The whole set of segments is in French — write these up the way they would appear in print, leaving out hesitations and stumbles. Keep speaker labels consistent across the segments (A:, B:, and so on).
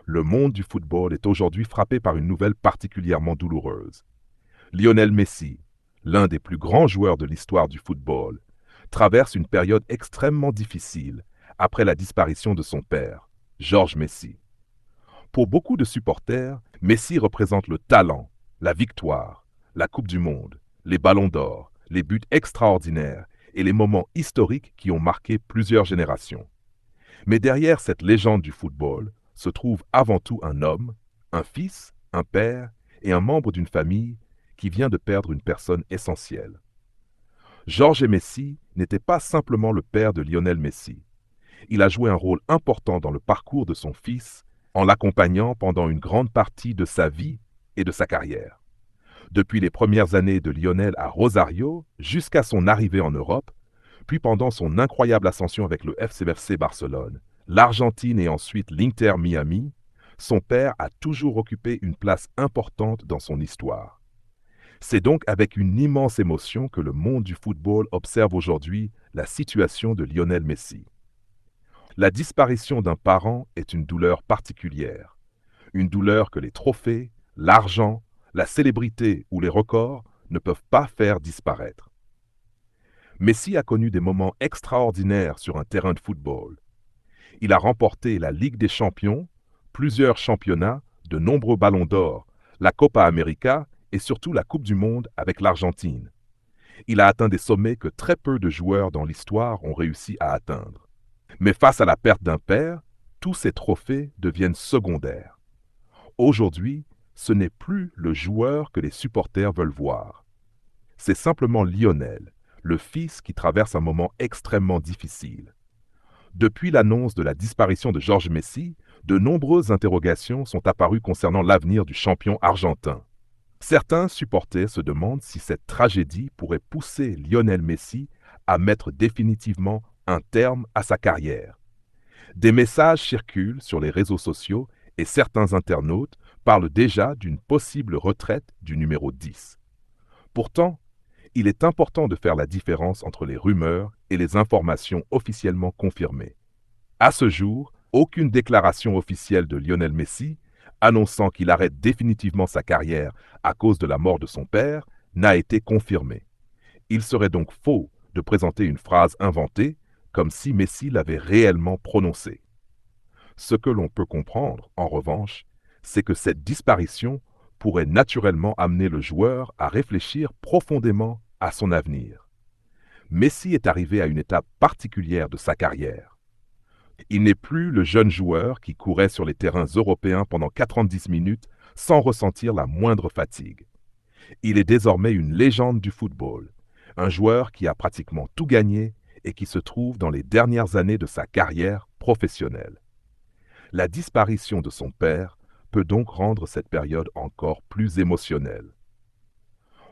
A: Le monde du football est aujourd'hui frappé par une nouvelle particulièrement douloureuse. Lionel Messi, l'un des plus grands joueurs de l'histoire du football, traverse une période extrêmement difficile après la disparition de son père, Georges Messi. Pour beaucoup de supporters, Messi représente le talent, la victoire, la Coupe du Monde, les ballons d'or, les buts extraordinaires et les moments historiques qui ont marqué plusieurs générations. Mais derrière cette légende du football se trouve avant tout un homme, un fils, un père et un membre d'une famille qui vient de perdre une personne essentielle. Georges Messi n'était pas simplement le père de Lionel Messi. Il a joué un rôle important dans le parcours de son fils en l'accompagnant pendant une grande partie de sa vie et de sa carrière. Depuis les premières années de Lionel à Rosario jusqu'à son arrivée en Europe, puis pendant son incroyable ascension avec le FC Barcelone, l'Argentine et ensuite l'Inter Miami, son père a toujours occupé une place importante dans son histoire. C'est donc avec une immense émotion que le monde du football observe aujourd'hui la situation de Lionel Messi. La disparition d'un parent est une douleur particulière, une douleur que les trophées, l'argent, la célébrité ou les records ne peuvent pas faire disparaître. Messi a connu des moments extraordinaires sur un terrain de football. Il a remporté la Ligue des Champions, plusieurs championnats, de nombreux ballons d'or, la Copa América et surtout la Coupe du Monde avec l'Argentine. Il a atteint des sommets que très peu de joueurs dans l'histoire ont réussi à atteindre. Mais face à la perte d'un père, tous ces trophées deviennent secondaires. Aujourd'hui, ce n'est plus le joueur que les supporters veulent voir. C'est simplement Lionel, le fils qui traverse un moment extrêmement difficile. Depuis l'annonce de la disparition de Georges Messi, de nombreuses interrogations sont apparues concernant l'avenir du champion argentin. Certains supporters se demandent si cette tragédie pourrait pousser Lionel Messi à mettre définitivement un terme à sa carrière. Des messages circulent sur les réseaux sociaux et certains internautes parlent déjà d'une possible retraite du numéro 10. Pourtant, il est important de faire la différence entre les rumeurs et les informations officiellement confirmées. À ce jour, aucune déclaration officielle de Lionel Messi annonçant qu'il arrête définitivement sa carrière à cause de la mort de son père n'a été confirmée. Il serait donc faux de présenter une phrase inventée comme si Messi l'avait réellement prononcée. Ce que l'on peut comprendre, en revanche, c'est que cette disparition pourrait naturellement amener le joueur à réfléchir profondément à son avenir. Messi est arrivé à une étape particulière de sa carrière. Il n'est plus le jeune joueur qui courait sur les terrains européens pendant 90 minutes sans ressentir la moindre fatigue. Il est désormais une légende du football, un joueur qui a pratiquement tout gagné et qui se trouve dans les dernières années de sa carrière professionnelle. La disparition de son père peut donc rendre cette période encore plus émotionnelle.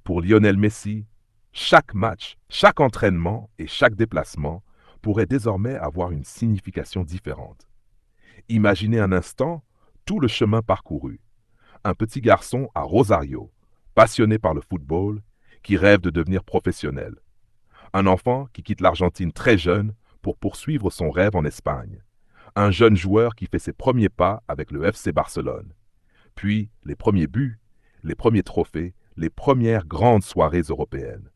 A: Pour Lionel Messi, chaque match, chaque entraînement et chaque déplacement pourrait désormais avoir une signification différente. Imaginez un instant tout le chemin parcouru. Un petit garçon à Rosario, passionné par le football, qui rêve de devenir professionnel. Un enfant qui quitte l'Argentine très jeune pour poursuivre son rêve en Espagne. Un jeune joueur qui fait ses premiers pas avec le FC Barcelone. Puis les premiers buts, les premiers trophées, les premières grandes soirées européennes.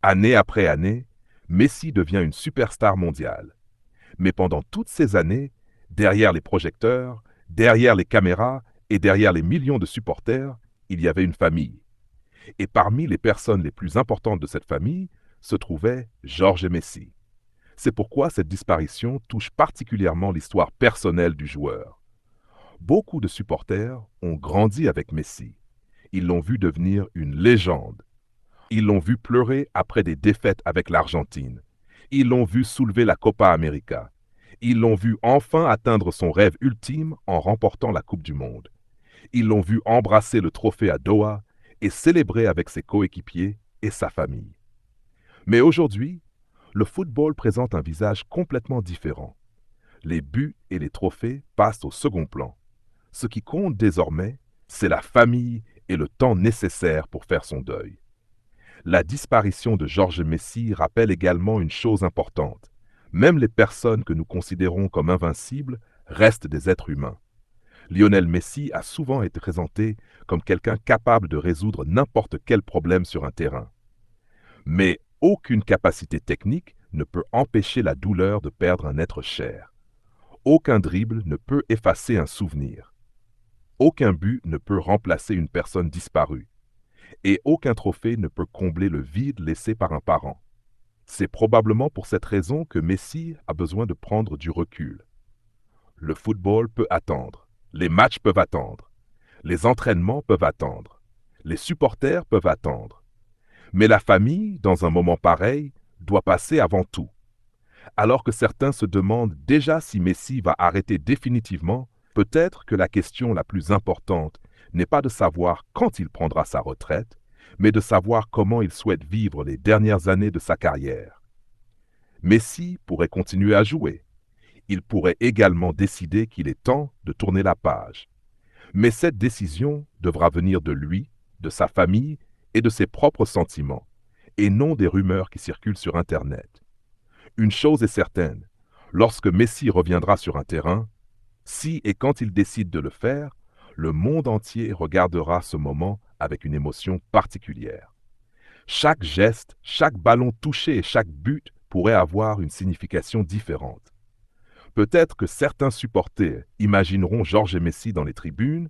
A: Année après année, Messi devient une superstar mondiale. Mais pendant toutes ces années, derrière les projecteurs, derrière les caméras et derrière les millions de supporters, il y avait une famille. Et parmi les personnes les plus importantes de cette famille se trouvait Georges Messi. C'est pourquoi cette disparition touche particulièrement l'histoire personnelle du joueur. Beaucoup de supporters ont grandi avec Messi. Ils l'ont vu devenir une légende. Ils l'ont vu pleurer après des défaites avec l'Argentine. Ils l'ont vu soulever la Copa América. Ils l'ont vu enfin atteindre son rêve ultime en remportant la Coupe du Monde. Ils l'ont vu embrasser le trophée à Doha et célébrer avec ses coéquipiers et sa famille. Mais aujourd'hui, le football présente un visage complètement différent. Les buts et les trophées passent au second plan. Ce qui compte désormais, c'est la famille et le temps nécessaire pour faire son deuil. La disparition de Georges Messi rappelle également une chose importante. Même les personnes que nous considérons comme invincibles restent des êtres humains. Lionel Messi a souvent été présenté comme quelqu'un capable de résoudre n'importe quel problème sur un terrain. Mais aucune capacité technique ne peut empêcher la douleur de perdre un être cher. Aucun dribble ne peut effacer un souvenir. Aucun but ne peut remplacer une personne disparue. Et aucun trophée ne peut combler le vide laissé par un parent. C'est probablement pour cette raison que Messi a besoin de prendre du recul. Le football peut attendre. Les matchs peuvent attendre. Les entraînements peuvent attendre. Les supporters peuvent attendre. Mais la famille, dans un moment pareil, doit passer avant tout. Alors que certains se demandent déjà si Messi va arrêter définitivement, peut-être que la question la plus importante n'est pas de savoir quand il prendra sa retraite, mais de savoir comment il souhaite vivre les dernières années de sa carrière. Messi pourrait continuer à jouer. Il pourrait également décider qu'il est temps de tourner la page. Mais cette décision devra venir de lui, de sa famille et de ses propres sentiments, et non des rumeurs qui circulent sur Internet. Une chose est certaine, lorsque Messi reviendra sur un terrain, si et quand il décide de le faire, le monde entier regardera ce moment avec une émotion particulière. Chaque geste, chaque ballon touché et chaque but pourrait avoir une signification différente. Peut-être que certains supporters imagineront Georges Messi dans les tribunes,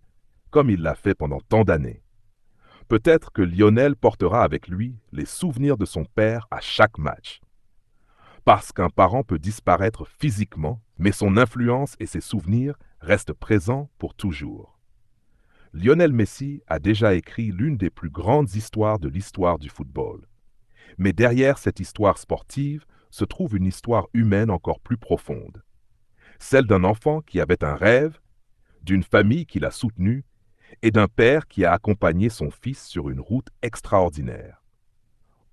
A: comme il l'a fait pendant tant d'années. Peut-être que Lionel portera avec lui les souvenirs de son père à chaque match. Parce qu'un parent peut disparaître physiquement, mais son influence et ses souvenirs restent présents pour toujours. Lionel Messi a déjà écrit l'une des plus grandes histoires de l'histoire du football. Mais derrière cette histoire sportive se trouve une histoire humaine encore plus profonde. Celle d'un enfant qui avait un rêve, d'une famille qui l'a soutenu et d'un père qui a accompagné son fils sur une route extraordinaire.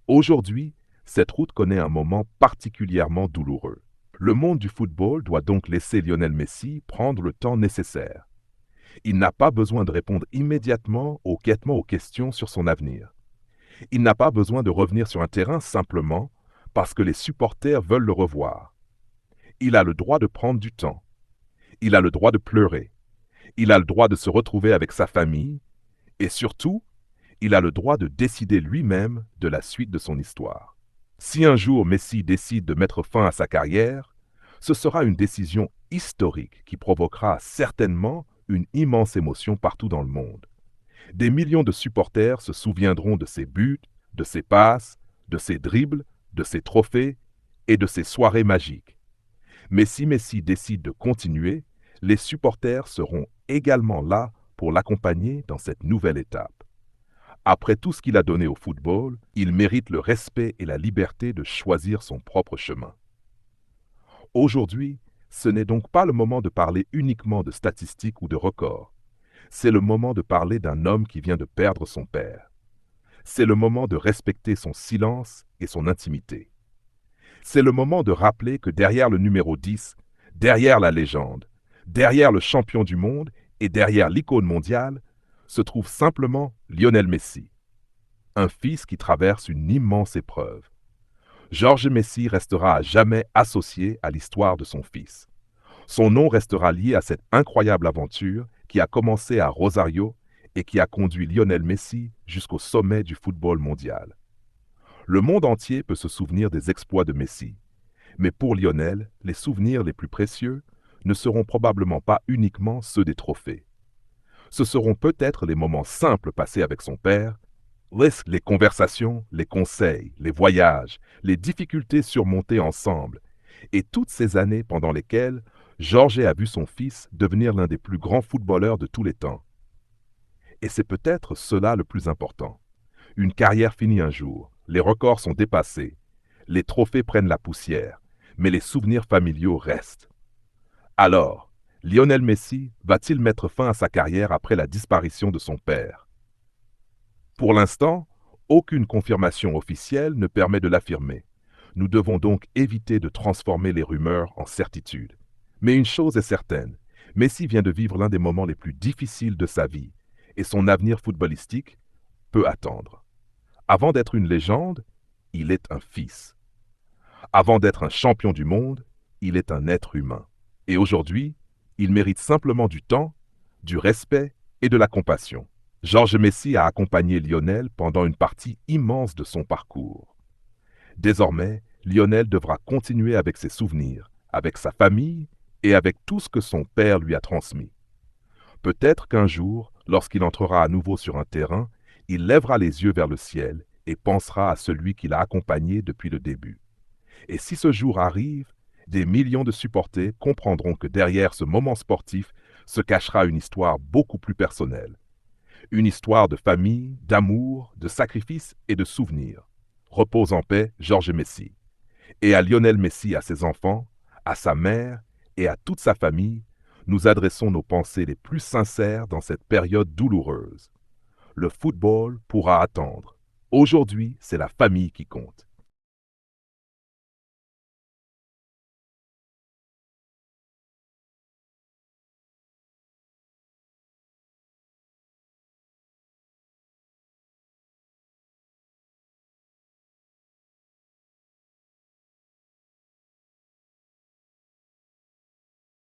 A: Aujourd'hui, cette route connaît un moment particulièrement douloureux. Le monde du football doit donc laisser Lionel Messi prendre le temps nécessaire. Il n'a pas besoin de répondre immédiatement ou quêtement aux questions sur son avenir. Il n'a pas besoin de revenir sur un terrain simplement parce que les supporters veulent le revoir. Il a le droit de prendre du temps. Il a le droit de pleurer. Il a le droit de se retrouver avec sa famille. Et surtout, il a le droit de décider lui-même de la suite de son histoire. Si un jour Messi décide de mettre fin à sa carrière, ce sera une décision historique qui provoquera certainement une immense émotion partout dans le monde. Des millions de supporters se souviendront de ses buts, de ses passes, de ses dribbles, de ses trophées et de ses soirées magiques. Mais si Messi décide de continuer, les supporters seront également là pour l'accompagner dans cette nouvelle étape. Après tout ce qu'il a donné au football, il mérite le respect et la liberté de choisir son propre chemin. Aujourd'hui, ce n'est donc pas le moment de parler uniquement de statistiques ou de records. C'est le moment de parler d'un homme qui vient de perdre son père. C'est le moment de respecter son silence et son intimité. C'est le moment de rappeler que derrière le numéro 10, derrière la légende, derrière le champion du monde et derrière l'icône mondiale, se trouve simplement Lionel Messi, un fils qui traverse une immense épreuve. Georges Messi restera à jamais associé à l'histoire de son fils. Son nom restera lié à cette incroyable aventure qui a commencé à Rosario et qui a conduit Lionel Messi jusqu'au sommet du football mondial. Le monde entier peut se souvenir des exploits de Messi, mais pour Lionel, les souvenirs les plus précieux ne seront probablement pas uniquement ceux des trophées. Ce seront peut-être les moments simples passés avec son père, les conversations, les conseils, les voyages, les difficultés surmontées ensemble, et toutes ces années pendant lesquelles Georges a vu son fils devenir l'un des plus grands footballeurs de tous les temps. Et c'est peut-être cela le plus important. Une carrière finit un jour, les records sont dépassés, les trophées prennent la poussière, mais les souvenirs familiaux restent. Alors, Lionel Messi va-t-il mettre fin à sa carrière après la disparition de son père? Pour l'instant, aucune confirmation officielle ne permet de l'affirmer. Nous devons donc éviter de transformer les rumeurs en certitudes. Mais une chose est certaine, Messi vient de vivre l'un des moments les plus difficiles de sa vie, et son avenir footballistique peut attendre. Avant d'être une légende, il est un fils. Avant d'être un champion du monde, il est un être humain. Et aujourd'hui, il mérite simplement du temps, du respect et de la compassion. Georges Messi a accompagné Lionel pendant une partie immense de son parcours. Désormais, Lionel devra continuer avec ses souvenirs, avec sa famille et avec tout ce que son père lui a transmis. Peut-être qu'un jour, lorsqu'il entrera à nouveau sur un terrain, il lèvera les yeux vers le ciel et pensera à celui qui l'a accompagné depuis le début. Et si ce jour arrive, des millions de supporters comprendront que derrière ce moment sportif se cachera une histoire beaucoup plus personnelle. Une histoire de famille, d'amour, de sacrifice et de souvenirs. Repose en paix, Georges Messi. Et à Lionel Messi, à ses enfants, à sa mère et à toute sa famille, nous adressons nos pensées les plus sincères dans cette période douloureuse. Le football pourra attendre. Aujourd'hui, c'est la famille qui compte.